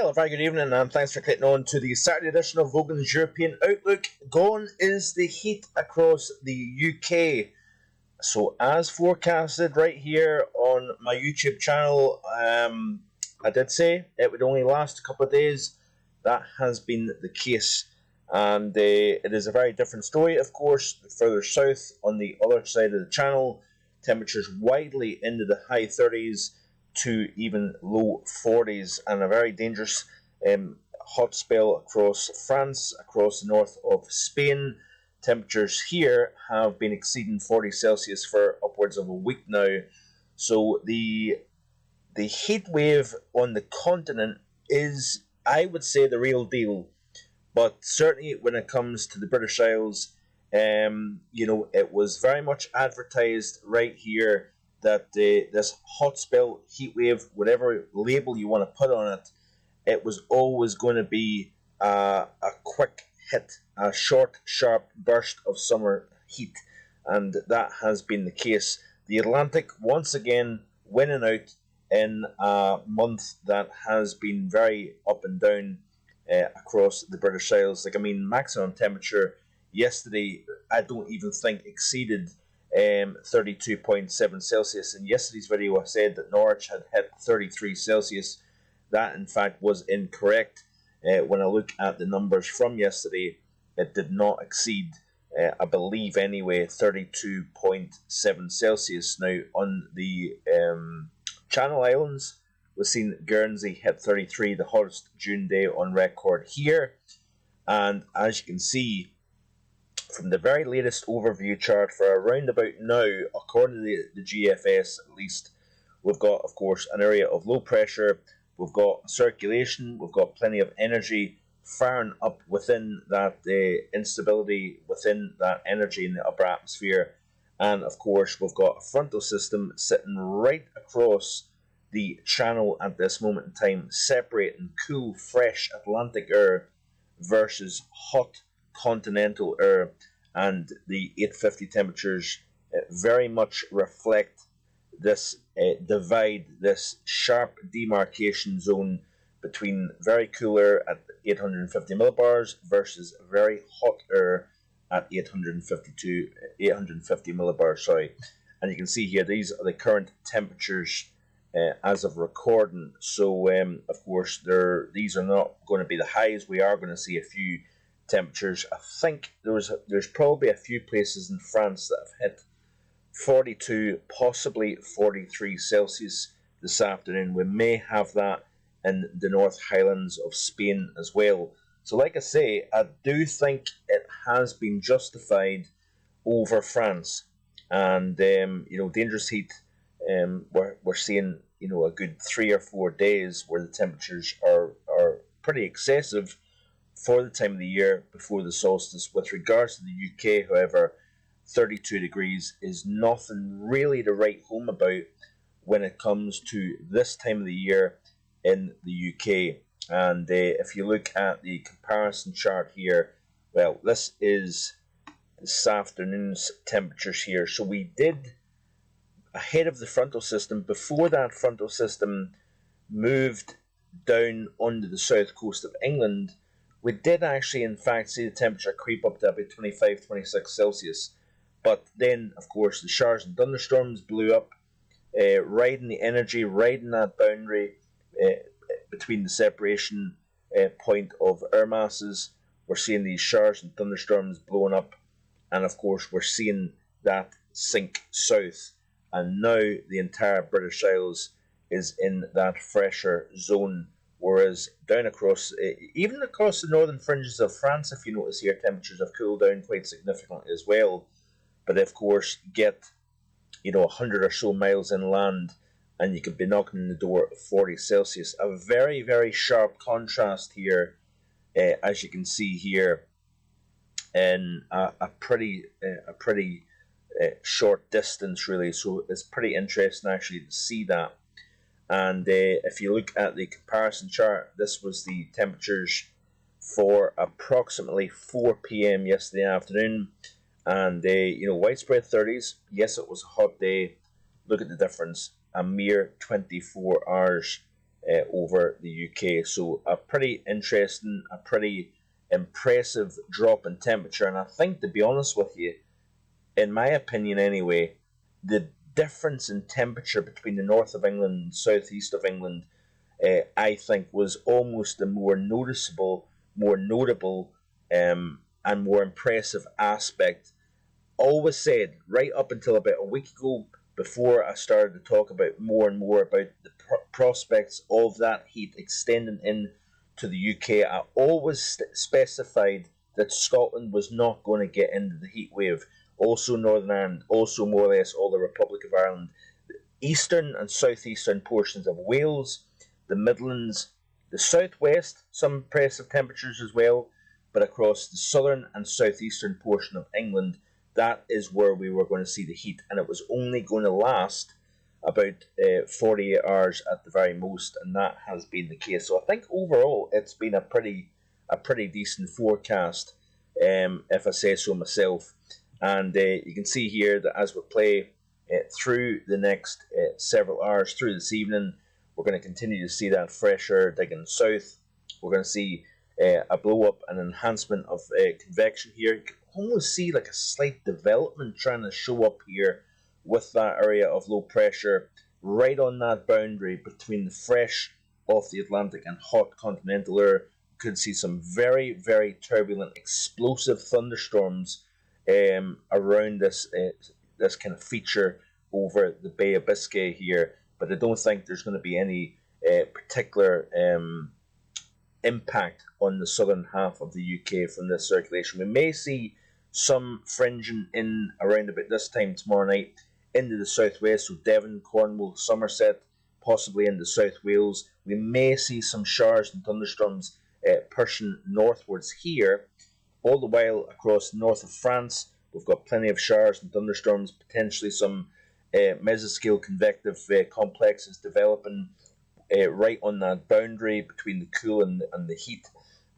Well, a very good evening and thanks for clicking on to the Saturday edition of Vogan's European Outlook. Gone is the heat across the UK. So as forecasted right here on my YouTube channel, I did say it would only last a couple of days. That has been the case. And it is a very different story, of course, further south on the other side of the channel. Temperatures widely into the high 30s to even low 40s, and a very dangerous hot spell across France, across the north of Spain. Temperatures here have been exceeding 40 Celsius for upwards of a week now. So the heat wave on the continent is, I would say, the real deal. But certainly when it comes to the British Isles, it was very much advertised right here that this hot spell, heat wave, whatever label you want to put on it, it was always going to be a quick hit, a short, sharp burst of summer heat. And that has been the case. The Atlantic, once again, winning out in a month that has been very up and down across the British Isles. Maximum temperature yesterday, I don't even think exceeded 32.7 Celsius. In yesterday's video I said that Norwich had hit 33 Celsius. That in fact was incorrect. When I look at the numbers from yesterday, it did not exceed, I believe anyway, 32.7 Celsius. Now on the Channel Islands, we've seen Guernsey hit 33, the hottest June day on record here. And as you can see from the very latest overview chart for around about now, according to the GFS at least, we've got, of course, an area of low pressure, we've got circulation, we've got plenty of energy firing up within that instability, within that energy in the upper atmosphere. And of course, we've got a frontal system sitting right across the channel at this moment in time, separating cool, fresh Atlantic air versus hot continental air. And the 850 temperatures very much reflect this divide, this sharp demarcation zone between very cool air at 850 millibars versus very hot air at 850 millibars. Sorry, and you can see here these are the current temperatures as of recording. So of course these are not going to be the highs. We are going to see a few temperatures. I think there's probably a few places in France that have hit 42, possibly 43 Celsius this afternoon. We may have that in the North Highlands of Spain as well. So like I say, I do think it has been justified over France. And dangerous heat, we're seeing a good 3 or 4 days where the temperatures are pretty excessive for the time of the year before the solstice. With regards to the UK, however, 32 degrees is nothing really to write home about when it comes to this time of the year in the UK. And if you look at the comparison chart here, well, this is this afternoon's temperatures here. So we did, ahead of the frontal system, before that frontal system moved down onto the south coast of England, we did actually in fact see the temperature creep up to about 25, 26 Celsius. But then, of course, the showers and thunderstorms blew up, riding the energy, riding that boundary between the separation point of air masses. We're seeing these showers and thunderstorms blowing up, and of course we're seeing that sink south, and now the entire British Isles is in that fresher zone, whereas down across, even across the northern fringes of France, if you notice here, temperatures have cooled down quite significantly as well. But of course, get 100 or so miles inland, and you could be knocking on the door of 40 Celsius. A very, very sharp contrast here, as you can see here, in a pretty short distance, really. So it's pretty interesting actually to see that. And if you look at the comparison chart, this was the temperatures for approximately 4 p.m. yesterday afternoon. And widespread 30s. Yes, it was a hot day. Look at the difference. A mere 24 hours over the UK. So a pretty interesting, a pretty impressive drop in temperature. And I think, to be honest with you, in my opinion anyway, the difference in temperature between the north of England and southeast of England, I think, was almost a more noticeable, more notable, and more impressive aspect. Always said, right up until about a week ago, before I started to talk about more and more about the prospects of that heat extending in to the UK, I always specified that Scotland was not going to get into the heat wave. Also Northern Ireland, also more or less all the Republic of Ireland, the eastern and southeastern portions of Wales, the Midlands, the southwest, some impressive temperatures as well, but across the southern and southeastern portion of England, that is where we were going to see the heat, and it was only going to last about 48 hours at the very most, and that has been the case. So I think overall it's been a pretty decent forecast, if I say so myself. And you can see here that as we play through the next several hours through this evening, we're going to continue to see that fresh air digging south. We're going to see a blow up and enhancement of convection here. You can almost see like a slight development trying to show up here with that area of low pressure right on that boundary between the fresh off the Atlantic and hot continental air. You could see some very, very turbulent, explosive thunderstorms around this kind of feature over the Bay of Biscay here, but I don't think there's going to be any particular impact on the southern half of the UK from this circulation. We may see some fringing in around about this time tomorrow night into the southwest, so Devon, Cornwall, Somerset, possibly into South Wales. We may see some showers and thunderstorms pushing northwards here. All the while across the north of France, we've got plenty of showers and thunderstorms, potentially some mesoscale convective complexes developing right on that boundary between the cool and the heat,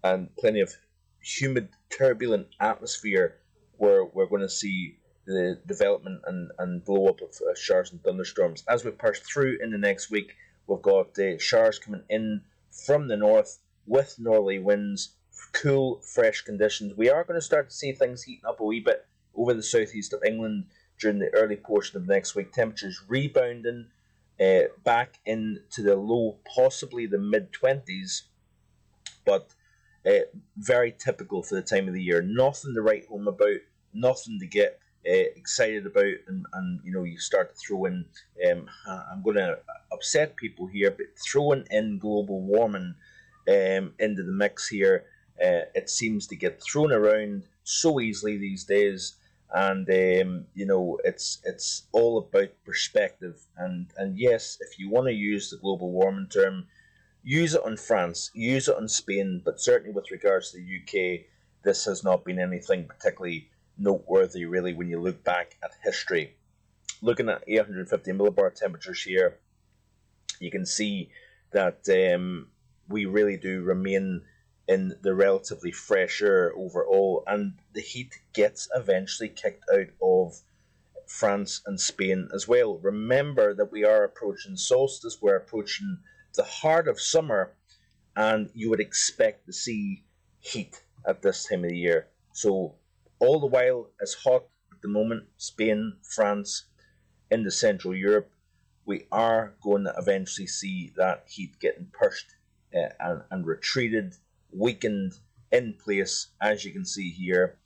and plenty of humid, turbulent atmosphere where we're going to see the development and blow up of showers and thunderstorms. As we push through in the next week, we've got showers coming in from the north with northerly winds, cool, fresh conditions. We are going to start to see things heating up a wee bit over the southeast of England during the early portion of next week. Temperatures rebounding back into the low, possibly the mid-20s, but very typical for the time of the year. Nothing to write home about, nothing to get excited about, and you know, you start to throw in, I'm going to upset people here, but throwing in global warming into the mix here, it seems to get thrown around so easily these days, and you know, it's all about perspective, and yes, if you want to use the global warming term, use it on France, use it on Spain, but certainly with regards to the UK, this has not been anything particularly noteworthy, really, when you look back at history. Looking at 850 millibar temperatures here, you can see that we really do remain in the relatively fresh air overall, and the heat gets eventually kicked out of France and Spain as well. Remember that we are approaching solstice, we're approaching the heart of summer, and you would expect to see heat at this time of the year. So all the while it's hot at the moment, Spain, France, into Central Europe, we are going to eventually see that heat getting pushed and retreated, weakened in place, as you can see here,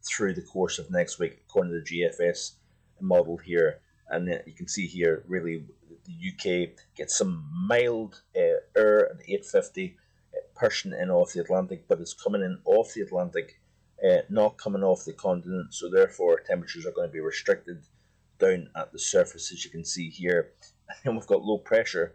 through the course of next week, according to the GFS model here. And you can see here, really, the UK gets some mild air at 850, pushing in off the Atlantic, but it's coming in off the Atlantic, not coming off the continent, so therefore temperatures are going to be restricted down at the surface, as you can see here. And we've got low pressure,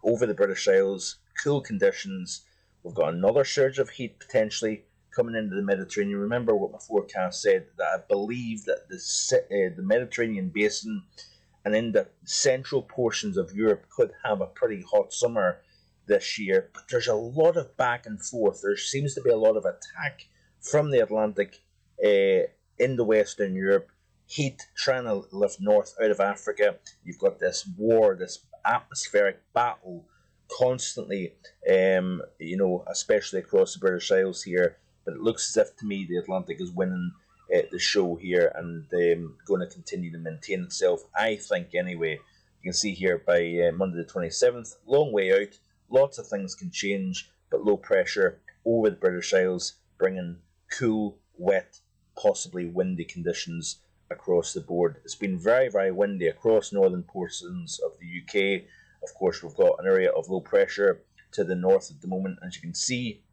over the British Isles, cool conditions. We've got another surge of heat potentially coming into the Mediterranean. Remember what my forecast said, that I believe that the Mediterranean basin and in the central portions of Europe could have a pretty hot summer this year. But there's a lot of back and forth. There seems to be a lot of attack from the Atlantic into Western Europe. Heat trying to lift north out of Africa. You've got this war, this atmospheric battle constantly, especially across the British Isles here. But it looks as if, to me, the Atlantic is winning the show here and going to continue to maintain itself, I think, anyway. You can see here by Monday the 27th, long way out, lots of things can change, but low pressure over the British Isles, bringing cool, wet, possibly windy conditions across the board. It's been very, very windy across northern portions of the UK. Of course, we've got an area of low pressure to the north at the moment. As you can see,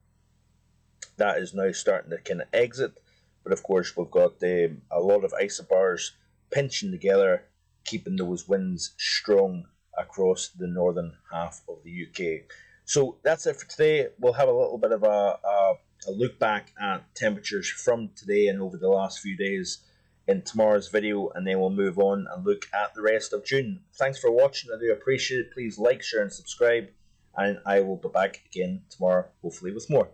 that is now starting to kind of exit. But of course, we've got a lot of isobars pinching together, keeping those winds strong across the northern half of the UK. So that's it for today. We'll have a little bit of a look back at temperatures from today and over the last few days in tomorrow's video, and then we'll move on and look at the rest of June. Thanks for watching. I do appreciate it. Please like, share, and subscribe, and I will be back again tomorrow, hopefully with more.